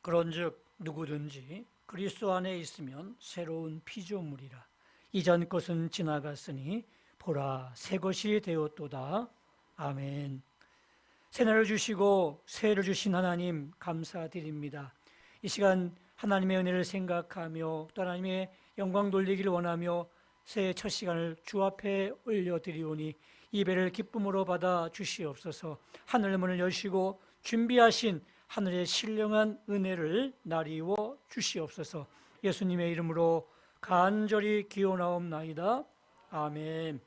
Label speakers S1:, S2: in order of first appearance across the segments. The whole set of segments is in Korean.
S1: 그런즉 누구든지 그리스도 안에 있으면 새로운 피조물이라. 이전 것은 지나갔으니 보라 새 것이 되었도다. 아멘. 새날을 주시고 새해를 주신 하나님 감사드립니다. 이 시간 하나님의 은혜를 생각하며 또 하나님의 영광 돌리기를 원하며 새해 첫 시간을 주 앞에 올려드리오니 예배를 기쁨으로 받아 주시옵소서. 하늘 문을 여시고 준비하신 하늘의 신령한 은혜를 나리워 주시옵소서. 예수님의 이름으로 간절히 기원하옵나이다. 아멘.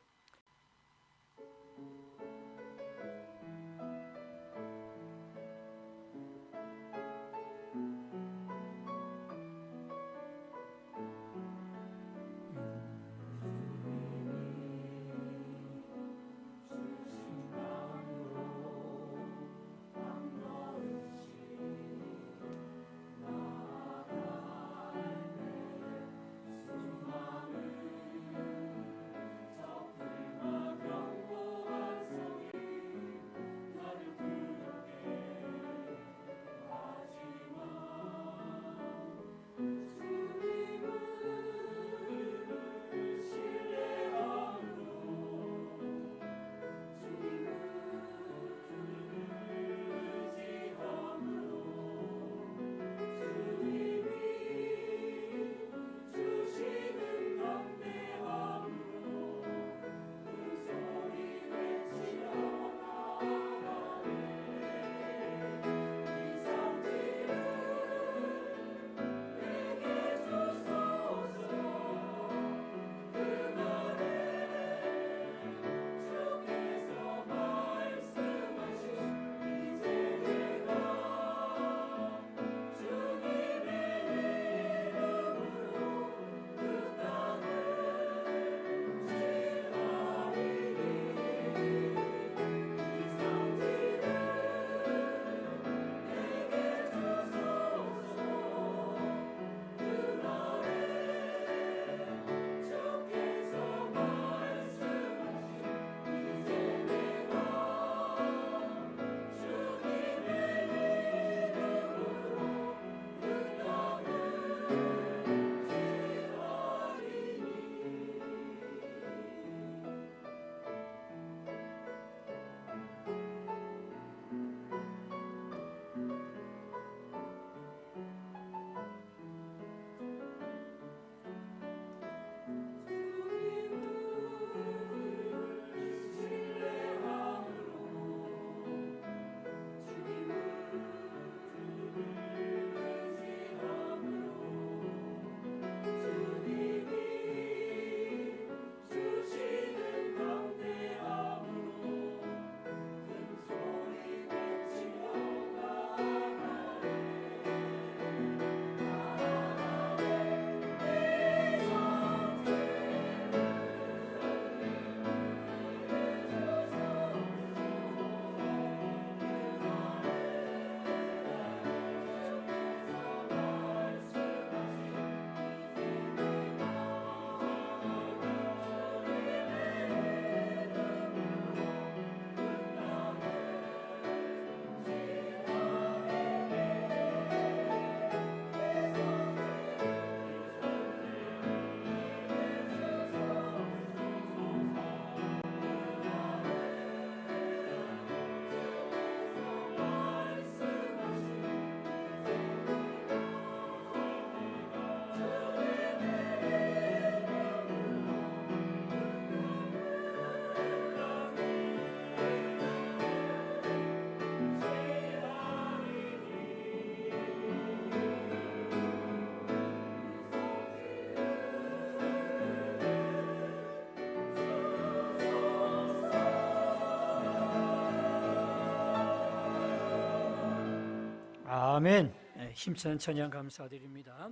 S1: 아멘. 힘찬 찬양 감사드립니다.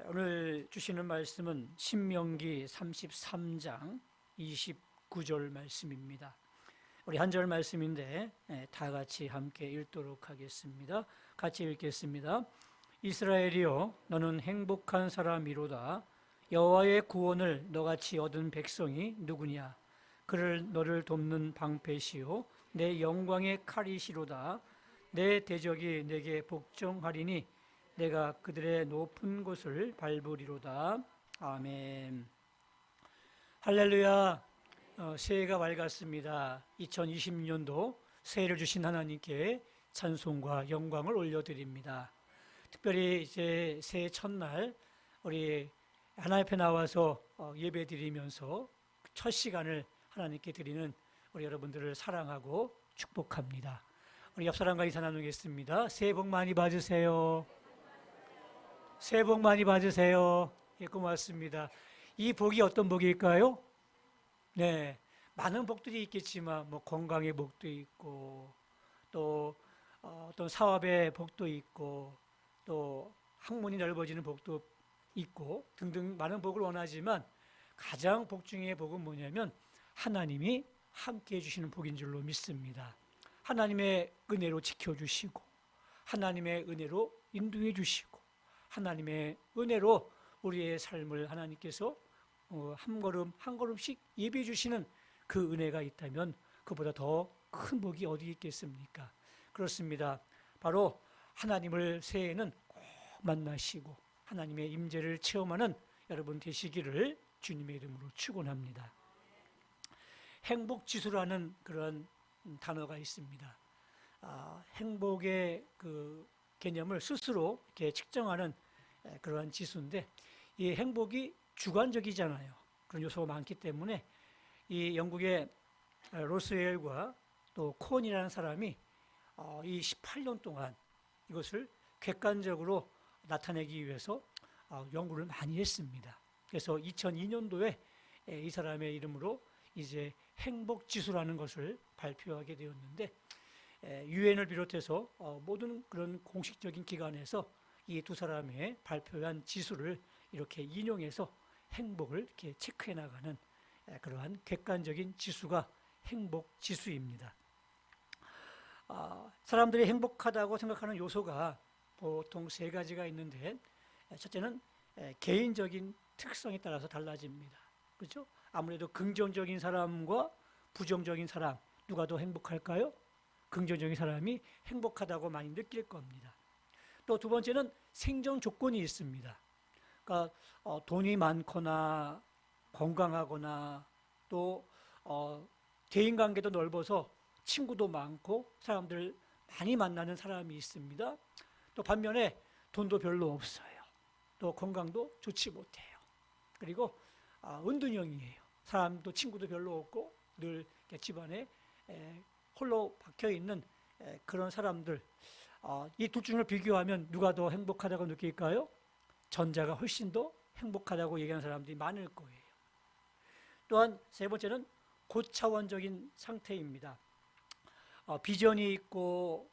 S1: 오늘 주시는 말씀은 신명기 33장 29절 말씀입니다. 우리 한 절 말씀인데 다 같이 함께 읽도록 하겠습니다. 같이 읽겠습니다. 이스라엘이여 너는 행복한 사람이로다. 여호와의 구원을 너같이 얻은 백성이 누구냐? 그를 너를 돕는 방패시요 내 영광의 칼이시로다. 내 대적이 내게 복종하리니 내가 그들의 높은 곳을 밟으리로다. 아멘. 할렐루야. 새해가 밝았습니다. 2020년도 새해를 주신 하나님께 찬송과 영광을 올려드립니다. 특별히 이제 새해 첫날 우리 하나님 앞에 나와서 예배 드리면서 첫 시간을 하나님께 드리는 우리 여러분들을 사랑하고 축복합니다. 우리 옆 사람과 인사 나누겠습니다. 새해 복 많이 받으세요. 새해 복 많이 받으세요. 예, 고맙습니다. 이 복이 어떤 복일까요? 네, 많은 복들이 있겠지만 뭐 건강의 복도 있고 또 어떤 사업의 복도 있고 또 학문이 넓어지는 복도 있고 등등 많은 복을 원하지만 가장 복 중의 복은 뭐냐면 하나님이 함께해 주시는 복인 줄로 믿습니다. 하나님의 은혜로 지켜주시고 하나님의 은혜로 인도해 주시고 하나님의 은혜로 우리의 삶을 하나님께서 한 걸음 한 걸음씩 예비해 주시는 그 은혜가 있다면 그보다 더 큰 복이 어디 있겠습니까? 그렇습니다. 바로 하나님을 새해에는 꼭 만나시고 하나님의 임재를 체험하는 여러분 되시기를 주님의 이름으로 축원합니다. 행복지수라는 그런 단어가 있습니다. 행복의 그 개념을 스스로 이렇게 측정하는 그러한 지수인데 이 행복이 주관적이잖아요. 그런 요소가 많기 때문에 이 영국의 로스웰과 또 콘이라는 사람이 이 18년 동안 이것을 객관적으로 나타내기 위해서 연구를 많이 했습니다. 그래서 2002년도에 이 사람의 이름으로 이제 행복지수라는 것을 발표하게 되었는데 유엔을 비롯해서 모든 그런 공식적인 기관에서 이 두 사람의 발표한 지수를 이렇게 인용해서 행복을 이렇게 체크해 나가는 그러한 객관적인 지수가 행복지수입니다. 사람들이 행복하다고 생각하는 요소가 보통 세 가지가 있는데 첫째는 개인적인 특성에 따라서 달라집니다. 그렇죠? 아무래도 긍정적인 사람과 부정적인 사람 누가 더 행복할까요? 긍정적인 사람이 행복하다고 많이 느낄 겁니다. 또 두 번째는 생존 조건이 있습니다. 그러니까 돈이 많거나 건강하거나 또 대인관계도 넓어서 친구도 많고 사람들 많이 만나는 사람이 있습니다. 또 반면에 돈도 별로 없어요. 또 건강도 좋지 못해요. 그리고 은둔형이에요. 사람도 친구도 별로 없고 늘 집안에 홀로 박혀 있는 그런 사람들. 이 둘 중을 비교하면 누가 더 행복하다고 느낄까요? 전자가 훨씬 더 행복하다고 얘기하는 사람들이 많을 거예요. 또한 세 번째는 고차원적인 상태입니다. 비전이 있고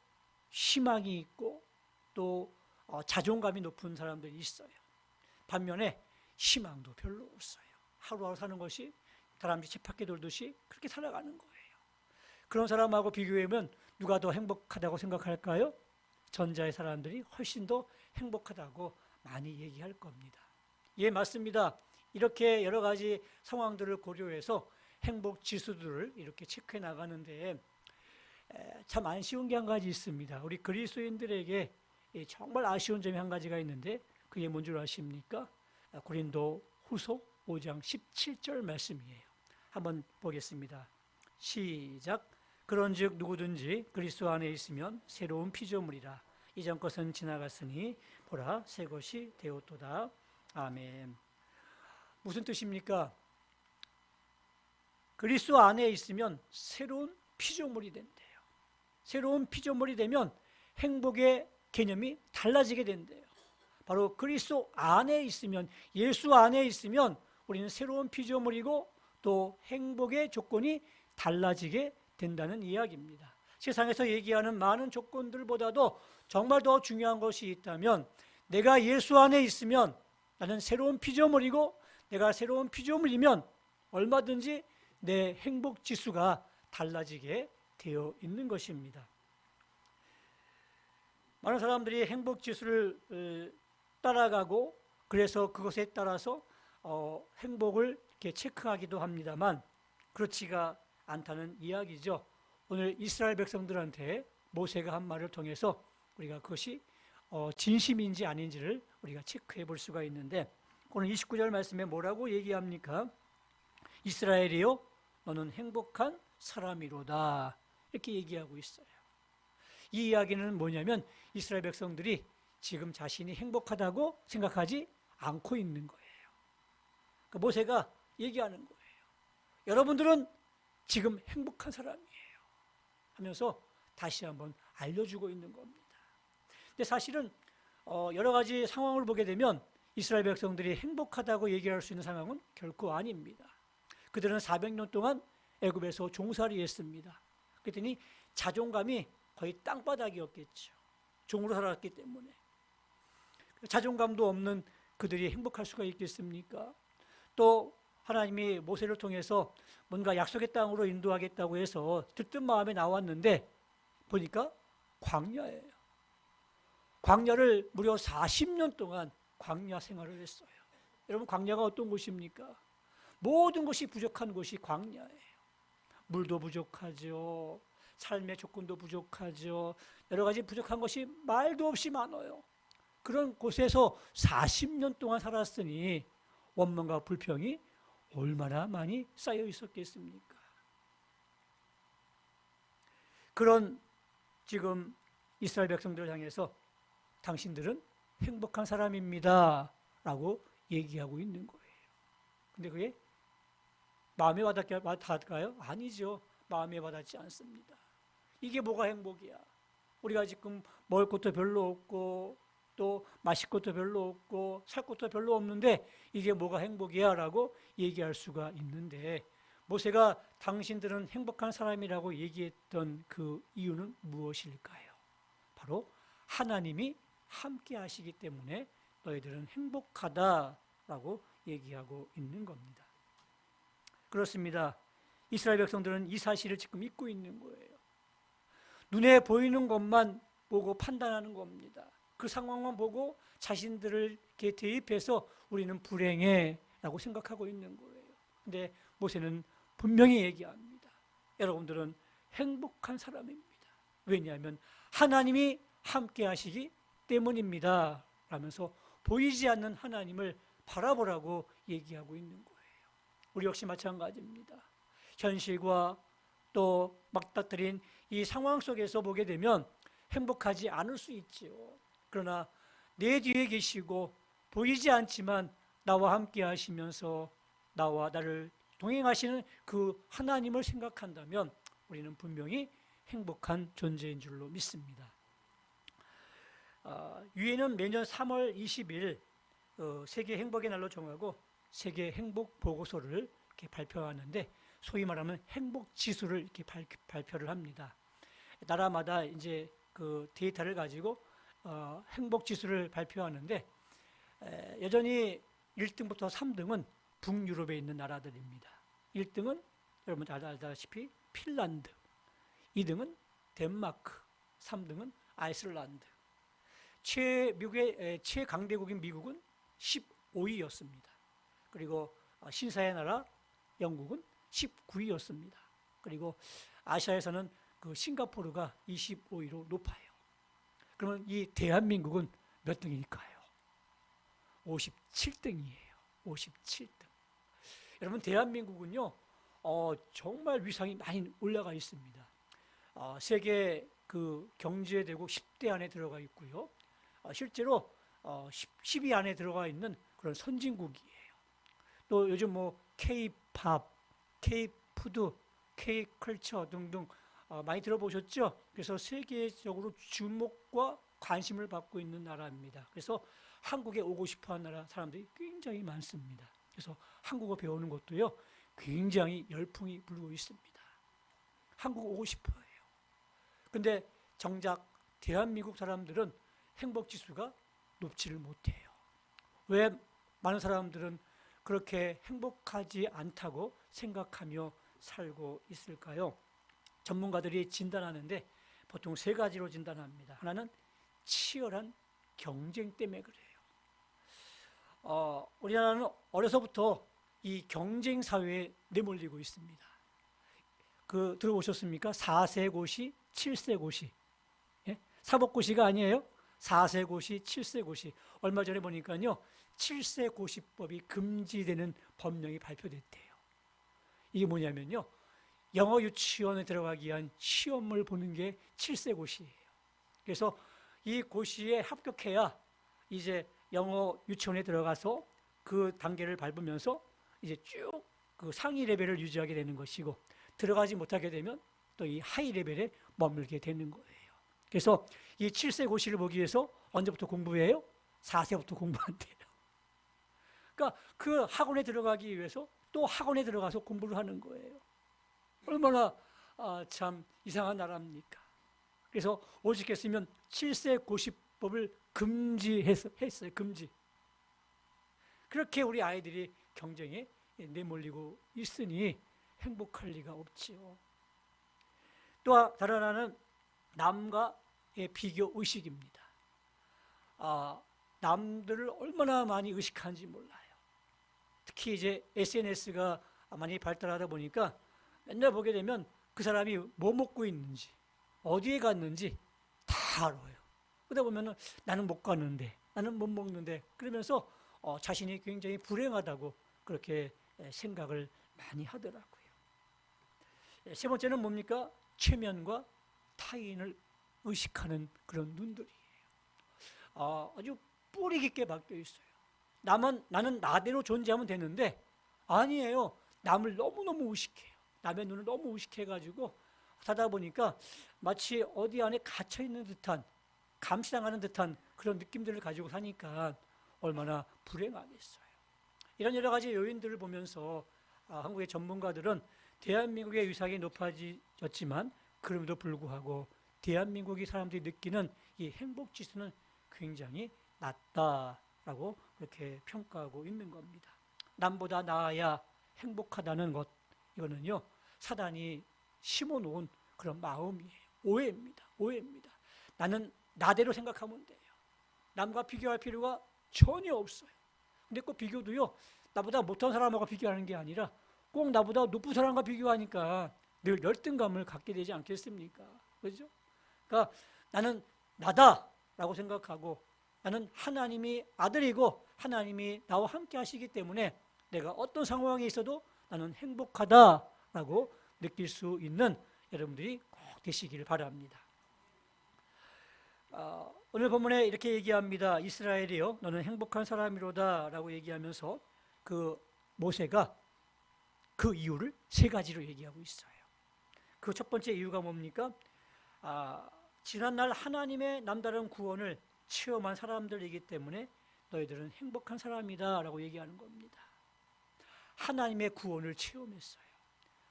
S1: 희망이 있고 또 자존감이 높은 사람들이 있어요. 반면에 희망도 별로 없어요. 하루하루 사는 것이 다람쥐 쳇바퀴 돌듯이 그렇게 살아가는 거예요. 그런 사람하고 비교하면 누가 더 행복하다고 생각할까요? 전자의 사람들이 훨씬 더 행복하다고 많이 얘기할 겁니다. 예, 맞습니다. 이렇게 여러 가지 상황들을 고려해서 행복 지수들을 이렇게 체크해 나가는데 참 안 쉬운 게 한 가지 있습니다. 우리 그리스도인들에게 정말 아쉬운 점이 한 가지가 있는데 그게 뭔 줄 아십니까? 고린도 후서 5장 17절 말씀이에요. 한번 보겠습니다. 시작. 그런즉 누구든지 그리스도 안에 있으면 새로운 피조물이라. 이전 것은 지나갔으니 보라 새 것이 되었도다. 아멘. 무슨 뜻입니까? 그리스도 안에 있으면 새로운 피조물이 된대요. 새로운 피조물이 되면 행복의 개념이 달라지게 된대요. 바로 그리스도 안에 있으면, 예수 안에 있으면 우리는 새로운 피조물이고 또 행복의 조건이 달라지게 된다는 이야기입니다. 세상에서 얘기하는 많은 조건들보다도 정말 더 중요한 것이 있다면 내가 예수 안에 있으면 나는 새로운 피조물이고 내가 새로운 피조물이면 얼마든지 내 행복 지수가 달라지게 되어 있는 것입니다. 많은 사람들이 행복 지수를 따라가고 그래서 그것에 따라서 행복을 이렇게 체크하기도 합니다만 그렇지가 않다는 이야기죠. 오늘 이스라엘 백성들한테 모세가 한 말을 통해서 우리가 그것이 진심인지 아닌지를 우리가 체크해 볼 수가 있는데, 오늘 29절 말씀에 뭐라고 얘기합니까? 이스라엘이요, 너는 행복한 사람이로다, 이렇게 얘기하고 있어요. 이 이야기는 뭐냐면 이스라엘 백성들이 지금 자신이 행복하다고 생각하지 않고 있는 거예요. 그러니까 모세가 얘기하는 거예요. 여러분들은 지금 행복한 사람이에요 하면서 다시 한번 알려주고 있는 겁니다. 근데 사실은 여러 가지 상황을 보게 되면 이스라엘 백성들이 행복하다고 얘기할 수 있는 상황은 결코 아닙니다. 그들은 400년 동안 애굽에서 종살이 했습니다. 그랬더니 자존감이 거의 땅바닥이었겠죠. 종으로 살았기 때문에. 자존감도 없는 그들이 행복할 수가 있겠습니까? 또 하나님이 모세를 통해서 뭔가 약속의 땅으로 인도하겠다고 해서 들뜬 마음에 나왔는데 보니까 광야예요. 광야를 무려 40년 동안 광야 생활을 했어요. 여러분, 광야가 어떤 곳입니까? 모든 것이 부족한 곳이 광야예요. 물도 부족하죠. 삶의 조건도 부족하죠. 여러 가지 부족한 것이 말도 없이 많아요. 그런 곳에서 40년 동안 살았으니 원망과 불평이 얼마나 많이 쌓여 있었겠습니까? 그런 지금 이스라엘 백성들을 향해서 당신들은 행복한 사람입니다 라고 얘기하고 있는 거예요. 근데 그게 마음에 와닿을까요? 아니죠. 마음에 와닿지 않습니다. 이게 뭐가 행복이야? 우리가 지금 먹을 것도 별로 없고 또 마실 것도 별로 없고 살 것도 별로 없는데 이게 뭐가 행복이야? 라고 얘기할 수가 있는데, 모세가 당신들은 행복한 사람이라고 얘기했던 그 이유는 무엇일까요? 바로 하나님이 함께 하시기 때문에 너희들은 행복하다라고 얘기하고 있는 겁니다. 그렇습니다. 이스라엘 백성들은 이 사실을 지금 잊고 있는 거예요. 눈에 보이는 것만 보고 판단하는 겁니다. 그 상황만 보고 자신들을 이렇게 대입해서 우리는 불행해 라고 생각하고 있는 거예요. 근데 모세는 분명히 얘기합니다. 여러분들은 행복한 사람입니다. 왜냐하면 하나님이 함께 하시기 때문입니다 라면서 보이지 않는 하나님을 바라보라고 얘기하고 있는 거예요. 우리 역시 마찬가지입니다. 현실과 또 맞닥뜨린 이 상황 속에서 보게 되면 행복하지 않을 수 있지요. 그러나 내 뒤에 계시고 보이지 않지만 나와 함께 하시면서 나를 동행하시는 그 하나님을 생각한다면 우리는 분명히 행복한 존재인 줄로 믿습니다. 유엔은 매년 3월 20일 세계 행복의 날로 정하고 세계 행복 보고서를 이렇게 발표하는데, 소위 말하면 행복 지수를 이렇게 발표를 합니다. 나라마다 이제 그 데이터를 가지고 행복 지수를 발표하는데, 여전히 1등부터 3등은 북유럽에 있는 나라들입니다. 1등은 여러분 잘 알다시피 핀란드, 2등은 덴마크, 3등은 아이슬란드. 최강대국인 미국은 15위였습니다. 그리고 신사의 나라 영국은 19위였습니다. 그리고 아시아에서는 그 싱가포르가 25위로 높아요. 그러면 이 대한민국은 몇 등일까요? 57등이에요. 57등. 여러분, 대한민국은요, 정말 위상이 많이 올라가 있습니다. 세계 그 경제대국 10대 안에 들어가 있고요. 실제로 10위 안에 들어가 있는 그런 선진국이에요. 또 요즘 뭐 K-팝, K-푸드, K-컬처 등등 많이 들어보셨죠? 그래서 세계적으로 주목과 관심을 받고 있는 나라입니다. 그래서 한국에 오고 싶어하는 나라 사람들이 굉장히 많습니다. 그래서 한국어 배우는 것도요, 굉장히 열풍이 불고 있습니다. 한국 오고 싶어요. 근데 정작 대한민국 사람들은 행복지수가 높지를 못해요. 왜 많은 사람들은 그렇게 행복하지 않다고 생각하며 살고 있을까요? 전문가들이 진단하는데 보통 세 가지로 진단합니다. 하나는 치열한 경쟁 때문에 그래요. 우리나라는 어려서부터 이 경쟁 사회에 내몰리고 있습니다. 들어보셨습니까? 4세 고시, 7세 고시. 사법고시가 아니에요. 4세 고시, 7세 고시. 얼마 전에 보니까요, 7세 고시법이 금지되는 법령이 발표됐대요. 이게 뭐냐면요, 영어 유치원에 들어가기 위한 시험을 보는 게 7세 고시예요. 그래서 이 고시에 합격해야 이제 영어 유치원에 들어가서 그 단계를 밟으면서 이제 쭉 그 상위 레벨을 유지하게 되는 것이고, 들어가지 못하게 되면 또 이 하위 레벨에 머물게 되는 거예요. 그래서 이 7세 고시를 보기 위해서 언제부터 공부해요? 4세부터 공부한대요. 그러니까 그 학원에 들어가기 위해서 또 학원에 들어가서 공부를 하는 거예요. 얼마나 참 이상한 나라입니까? 그래서 오직했으면 7세 고시법을 금지했어요. 금지. 그렇게 우리 아이들이 경쟁에 내몰리고 있으니 행복할 리가 없지요. 또 다른 하나는 남과의 비교 의식입니다. 남들을 얼마나 많이 의식하는지 몰라요. 특히 이제 SNS가 많이 발달하다 보니까 맨날 보게 되면 그 사람이 뭐 먹고 있는지, 어디에 갔는지 다 알아요. 그러다 보면 나는 못 갔는데, 나는 못 먹는데, 그러면서 자신이 굉장히 불행하다고 그렇게 생각을 많이 하더라고요. 세 번째는 뭡니까? 체면과 타인을 의식하는 그런 눈들이에요. 아주 뿌리 깊게 박혀 있어요. 나는 나대로 존재하면 되는데 아니에요. 남을 너무너무 의식해요. 남의 눈을 너무 의식해가지고 하다 보니까 마치 어디 안에 갇혀있는 듯한, 감시당하는 듯한 그런 느낌들을 가지고 사니까 얼마나 불행하겠어요. 이런 여러 가지 요인들을 보면서 한국의 전문가들은 대한민국의 위상이 높아졌지만 그럼에도 불구하고 대한민국이 사람들이 느끼는 이 행복지수는 굉장히 낮다라고 그렇게 평가하고 있는 겁니다. 남보다 나아야 행복하다는 것, 이거는요 사단이 심어놓은 그런 마음이에요. 오해입니다. 오해입니다. 나는 나대로 생각하면 돼요. 남과 비교할 필요가 전혀 없어요. 근데 꼭 비교도요, 나보다 못한 사람하고 비교하는 게 아니라 꼭 나보다 높은 사람과 비교하니까 늘 열등감을 갖게 되지 않겠습니까? 그렇죠? 그러니까 나는 나다라고 생각하고 나는 하나님이 아들이고 하나님이 나와 함께 하시기 때문에 내가 어떤 상황에 있어도 나는 행복하다라고 느낄 수 있는 여러분들이 꼭 되시기를 바랍니다. 오늘 본문에 이렇게 얘기합니다. 이스라엘이요, 너는 행복한 사람이로다 라고 얘기하면서 그 모세가 그 이유를 세 가지로 얘기하고 있어요. 그 첫 번째 이유가 뭡니까? 지난날 하나님의 남다른 구원을 체험한 사람들이기 때문에 너희들은 행복한 사람이다 라고 얘기하는 겁니다. 하나님의 구원을 체험했어요.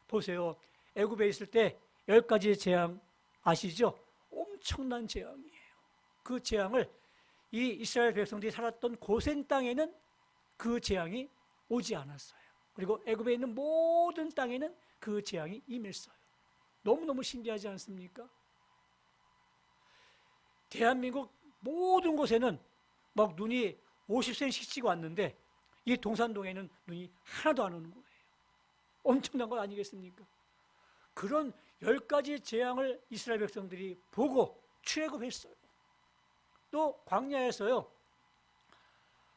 S1: 보세요. 애굽에 있을 때 10가지의 재앙 아시죠? 엄청난 재앙이에요. 그 재앙을 이 이스라엘 백성들이 살았던 고센 땅에는 그 재앙이 오지 않았어요. 그리고 애굽에 있는 모든 땅에는 그 재앙이 임했어요. 너무너무 신기하지 않습니까? 대한민국 모든 곳에는 막 눈이 50cm씩 찍어 왔는데 이 동산동에는 눈이 하나도 안 오는 거예요. 엄청난 거 아니겠습니까? 그런 10가지의 재앙을 이스라엘 백성들이 보고 출애굽했어요. 또 광야에서요,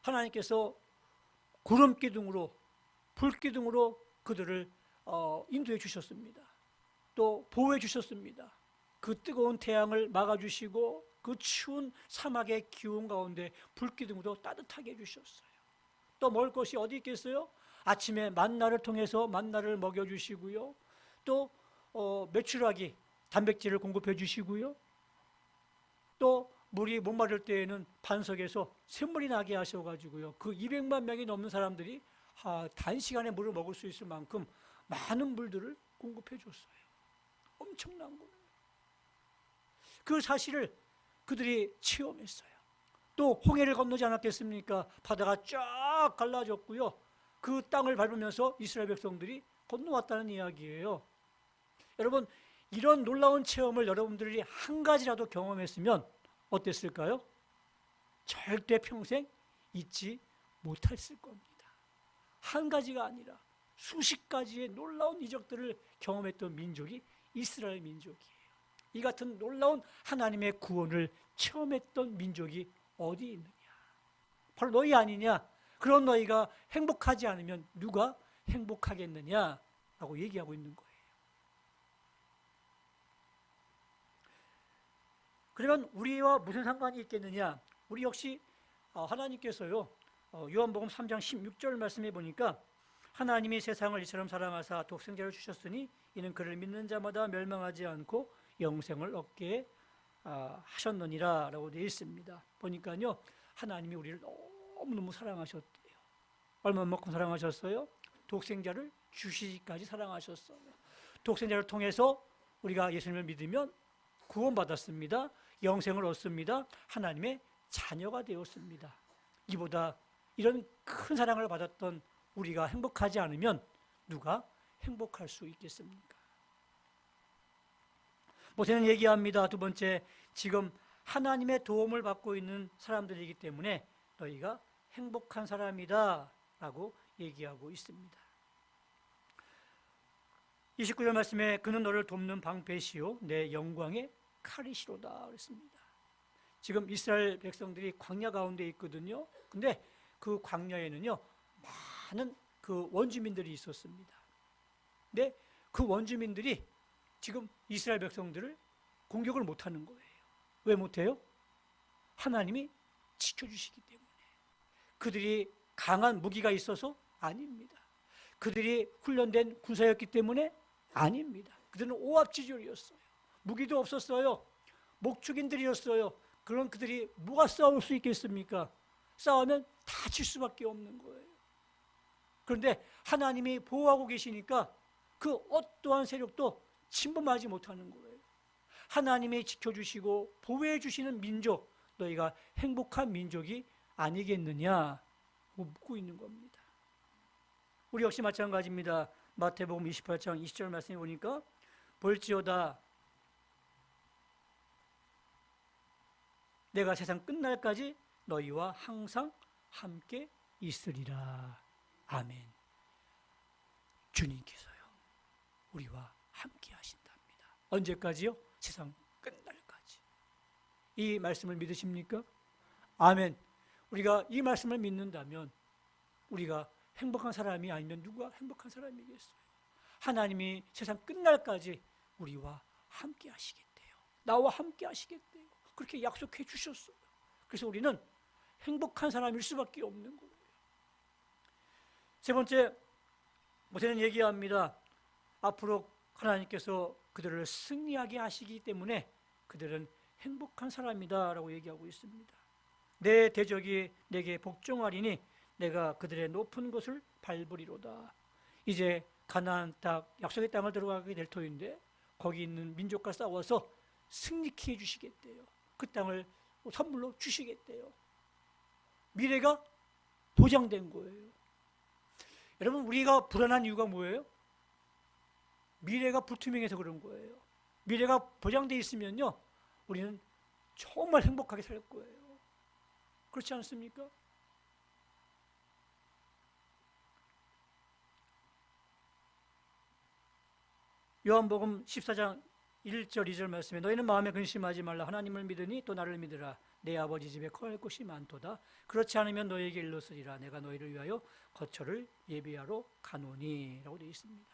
S1: 하나님께서 구름 기둥으로, 불 기둥으로 그들을 인도해 주셨습니다. 또 보호해 주셨습니다. 그 뜨거운 태양을 막아주시고 그 추운 사막의 기온 가운데 불 기둥으로 따뜻하게 해주셨어요. 또 먹을 것이 어디 있겠어요? 아침에 만나를 통해서 만나를 먹여주시고요. 또 메추라기, 단백질을 공급해 주시고요. 또 물이 목마를 때에는 반석에서 샘물이 나게 하셔가지고요. 그 200만 명이 넘는 사람들이 단시간에 물을 먹을 수 있을 만큼 많은 물들을 공급해 줬어요. 엄청난 거예요. 그 사실을 그들이 체험했어요. 또 홍해를 건너지 않았겠습니까? 바다가 쫙 갈라졌고요. 그 땅을 밟으면서 이스라엘 백성들이 건너왔다는 이야기예요. 여러분, 이런 놀라운 체험을 여러분들이 한 가지라도 경험했으면 어땠을까요? 절대 평생 잊지 못했을 겁니다. 한 가지가 아니라 수십 가지의 놀라운 이적들을 경험했던 민족이 이스라엘 민족이에요. 이 같은 놀라운 하나님의 구원을 체험했던 민족이 어디 있느냐? 바로 너희 아니냐? 그런 너희가 행복하지 않으면 누가 행복하겠느냐? 라고 얘기하고 있는 거예요. 그러면 우리와 무슨 상관이 있겠느냐? 우리 역시 하나님께서요, 요한복음 3장 16절 말씀해 보니까 하나님이 세상을 이처럼 사랑하사 독생자를 주셨으니 이는 그를 믿는 자마다 멸망하지 않고 영생을 얻게 하셨느니라 라고 되어 있습니다. 보니까요, 하나님이 우리를 너무너무 사랑하셨대요. 얼마만큼 사랑하셨어요? 독생자를 주시기까지 사랑하셨어요. 독생자를 통해서 우리가 예수님을 믿으면 구원받았습니다. 영생을 얻습니다. 하나님의 자녀가 되었습니다. 이보다 이런 큰 사랑을 받았던 우리가 행복하지 않으면 누가 행복할 수 있겠습니까? 모세는 얘기합니다. 두 번째, 지금 하나님의 도움을 받고 있는 사람들이기 때문에 너희가 행복한 사람이다 라고 얘기하고 있습니다. 29절 말씀에 그는 너를 돕는 방패시요 내 영광의 칼이시로다 그랬습니다. 지금 이스라엘 백성들이 광야 가운데 있거든요. 근데 그 광야에는요, 많은 그 원주민들이 있었습니다. 근데 그 원주민들이 지금 이스라엘 백성들을 공격을 못하는 거예요. 왜 못해요? 하나님이 지켜주시기 때문에. 그들이 강한 무기가 있어서? 아닙니다. 그들이 훈련된 군사였기 때문에? 아닙니다. 그들은 오합지졸이었어요. 무기도 없었어요. 목축인들이었어요. 그런 그들이 뭐가 싸울 수 있겠습니까? 싸우면 다칠 수밖에 없는 거예요. 그런데 하나님이 보호하고 계시니까 그 어떠한 세력도 침범하지 못하는 거예요. 하나님이 지켜주시고 보호해 주시는 민족, 너희가 행복한 민족이 아니겠느냐 묻고 있는 겁니다. 우리 역시 마찬가지입니다. 마태복음 28장 20절 말씀해 보니까 볼지어다 내가 세상 끝날까지 너희와 항상 함께 있으리라. 아멘. 주님께서요, 우리와 함께 하신답니다. 언제까지요? 세상 끝날까지. 이 말씀을 믿으십니까? 아멘. 우리가 이 말씀을 믿는다면 우리가 행복한 사람이 아니면 누가 행복한 사람이겠어요? 하나님이 세상 끝날까지 우리와 함께 하시겠대요. 나와 함께 하시겠대요. 그렇게 약속해 주셨어요. 그래서 우리는 행복한 사람일 수밖에 없는 거예요. 세 번째, 모세는 얘기합니다. 앞으로 하나님께서 그들을 승리하게 하시기 때문에 그들은 행복한 사람이다 라고 얘기하고 있습니다. 내 대적이 내게 복종하리니 내가 그들의 높은 곳을 밟으리로다. 이제 가나안 땅, 약속의 땅을 들어가게 될 터인데 거기 있는 민족과 싸워서 승리케 해주시겠대요. 그 땅을 선물로 주시겠대요. 미래가 보장된 거예요. 여러분, 우리가 불안한 이유가 뭐예요? 미래가 불투명해서 그런 거예요. 미래가 보장되어 있으면요, 우리는 정말 행복하게 살 거예요. 그렇지 않습니까? 요한복음 14장 1절 2절 말씀에 너희는 마음에 근심하지 말라. 하나님을 믿으니 또 나를 믿으라. 내 아버지 집에 거할 곳이 많도다. 그렇지 않으면 너희에게 일렀으리라. 내가 너희를 위하여 거처를 예비하러 가노니 라고 되어 있습니다.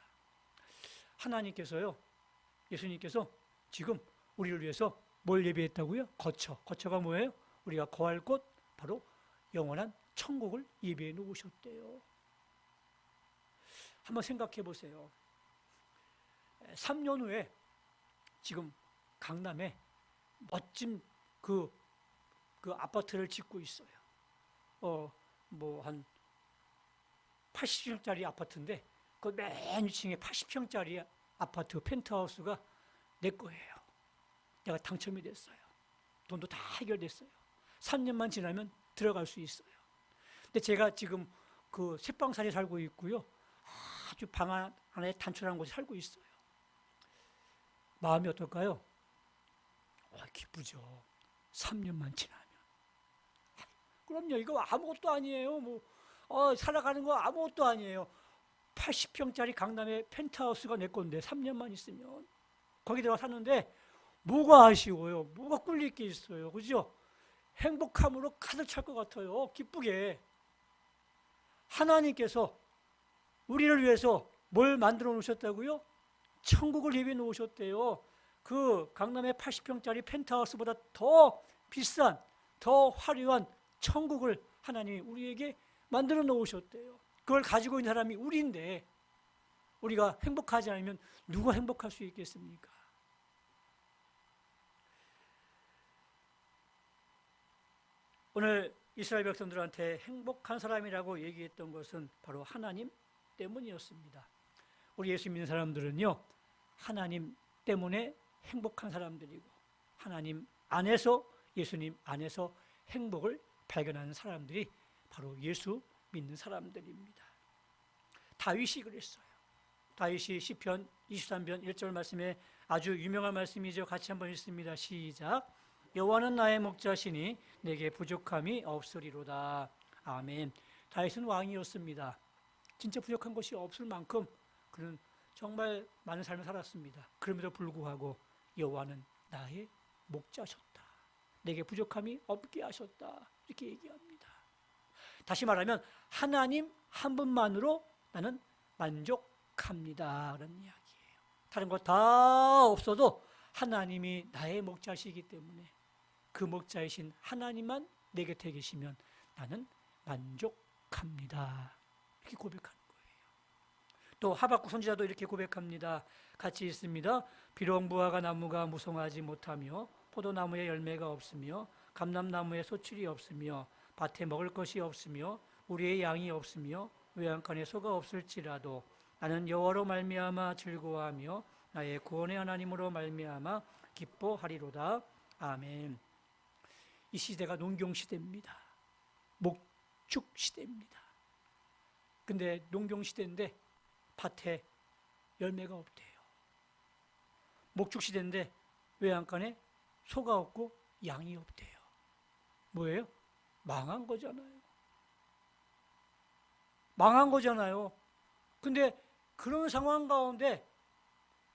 S1: 하나님께서요, 예수님께서 지금 우리를 위해서 뭘 예비했다고요? 거처가 뭐예요? 우리가 거할 곳, 바로 영원한 천국을 예비해 놓으셨대요. 한번 생각해 보세요. 3년 후에 지금 강남에 멋진 그 아파트를 짓고 있어요. 한 80평짜리 아파트인데 그 맨 위층에 80평짜리 아파트 펜트하우스가 내 거예요. 내가 당첨이 됐어요. 돈도 다 해결됐어요. 3년만 지나면 들어갈 수 있어요. 근데 제가 지금 그 새방산에 살고 있고요. 아주 방 안에 단촐한 곳에 살고 있어요. 마음이 어떨까요? 기쁘죠. 3년만 지나면. 그럼요. 이거 아무것도 아니에요. 살아가는 거 아무것도 아니에요. 80평짜리 강남의 펜트하우스가 내 건데 3년만 있으면 거기 들어가 사는데 뭐가 아쉬워요? 뭐가 꿀릴 게 있어요? 그죠? 행복함으로 가득 찰 것 같아요. 기쁘게. 하나님께서 우리를 위해서 뭘 만들어 놓으셨다고요? 천국을 예비해 놓으셨대요. 그 강남의 80평짜리 펜트하우스보다 더 비싼, 더 화려한 천국을 하나님이 우리에게 만들어 놓으셨대요. 그걸 가지고 있는 사람이 우리인데 우리가 행복하지 않으면 누가 행복할 수 있겠습니까? 오늘 이스라엘 백성들한테 행복한 사람이라고 얘기했던 것은 바로 하나님 때문이었습니다. 우리 예수 믿는 사람들은요, 하나님 때문에 행복한 사람들이고 하나님 안에서, 예수님 안에서 행복을 발견하는 사람들이 바로 예수 믿는 사람들입니다. 다윗이 그랬어요. 다윗이 시편 23편 1절 말씀에 아주 유명한 말씀이죠. 같이 한번 읽습니다. 시작. 여호와는 나의 목자시니 내게 부족함이 없으리로다. 아멘. 다윗은 왕이었습니다. 진짜 부족한 것이 없을 만큼 그는 정말 많은 삶을 살았습니다. 그럼에도 불구하고 여호와는 나의 목자셨다. 내게 부족함이 없게 하셨다. 이렇게 얘기합니다. 다시 말하면 하나님 한 분만으로 나는 만족합니다. 그런 이야기예요. 다른 거 다 없어도 하나님이 나의 목자시기 때문에 그 목자이신 하나님만 내 곁에 계시면 나는 만족합니다. 이렇게 고백하는 거예요. 또 하박국 선지자도 이렇게 고백합니다. 같이 있습니다. 비록 무화과 나무가 무성하지 못하며 포도나무에 열매가 없으며 감람나무에 소출이 없으며 밭에 먹을 것이 없으며 우리의 양이 없으며 외양간에 소가 없을지라도 나는 여호와로 말미암아 즐거워하며 나의 구원의 하나님으로 말미암아 기뻐하리로다. 아멘. 이 시대가 농경시대입니다. 목축시대입니다. 근데 농경시대인데 밭에 열매가 없대요. 목축시대인데 외양간에 소가 없고 양이 없대요. 뭐예요? 망한 거잖아요. 망한 거잖아요. 근데 그런 상황 가운데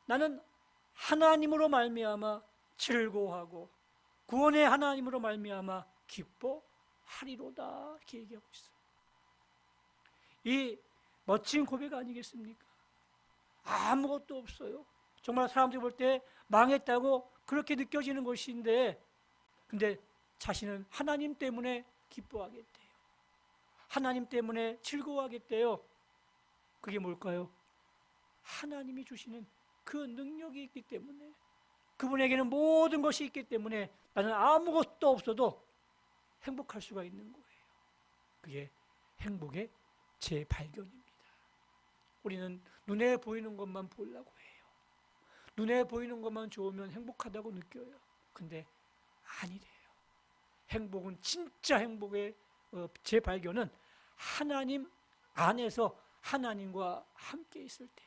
S1: 나는 하나님으로 말미암아 즐거워하고 구원의 하나님으로 말미암아 기뻐하리로다. 이렇게 얘기하고 있어요. 이 멋진 고백 아니겠습니까? 아무것도 없어요. 정말 사람들이 볼 때 망했다고 그렇게 느껴지는 것인데 근데 자신은 하나님 때문에 기뻐하겠대요. 하나님 때문에 즐거워하겠대요. 그게 뭘까요? 하나님이 주시는 그 능력이 있기 때문에 그분에게는 모든 것이 있기 때문에 나는 아무것도 없어도 행복할 수가 있는 거예요. 그게 행복의 재발견입니다. 우리는 눈에 보이는 것만 보려고 해요. 눈에 보이는 것만 좋으면 행복하다고 느껴요. 근데 아니래요. 행복은, 진짜 행복의 재발견은 하나님 안에서 하나님과 함께 있을 때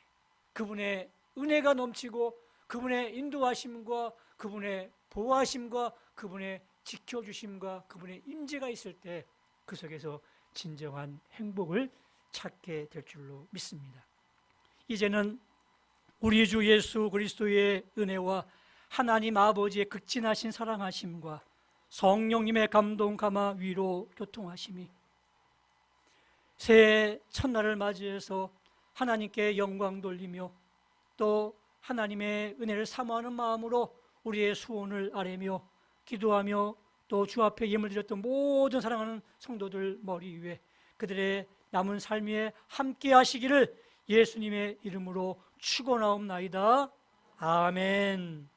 S1: 그분의 은혜가 넘치고 그분의 인도하심과 그분의 보호하심과 그분의 지켜주심과 그분의 임재가 있을 때 그 속에서 진정한 행복을 찾게 될 줄로 믿습니다. 이제는 우리 주 예수 그리스도의 은혜와 하나님 아버지의 극진하신 사랑하심과 성령님의 감동 감화 위로 교통하심이 새해 첫날을 맞이해서 하나님께 영광 돌리며 또 하나님의 은혜를 사모하는 마음으로 우리의 수원을 아뢰며 기도하며 또 주 앞에 예물 드렸던 모든 사랑하는 성도들 머리 위에 그들의 남은 삶 위에 함께 하시기를 예수님의 이름으로 축원하옵나이다. 아멘.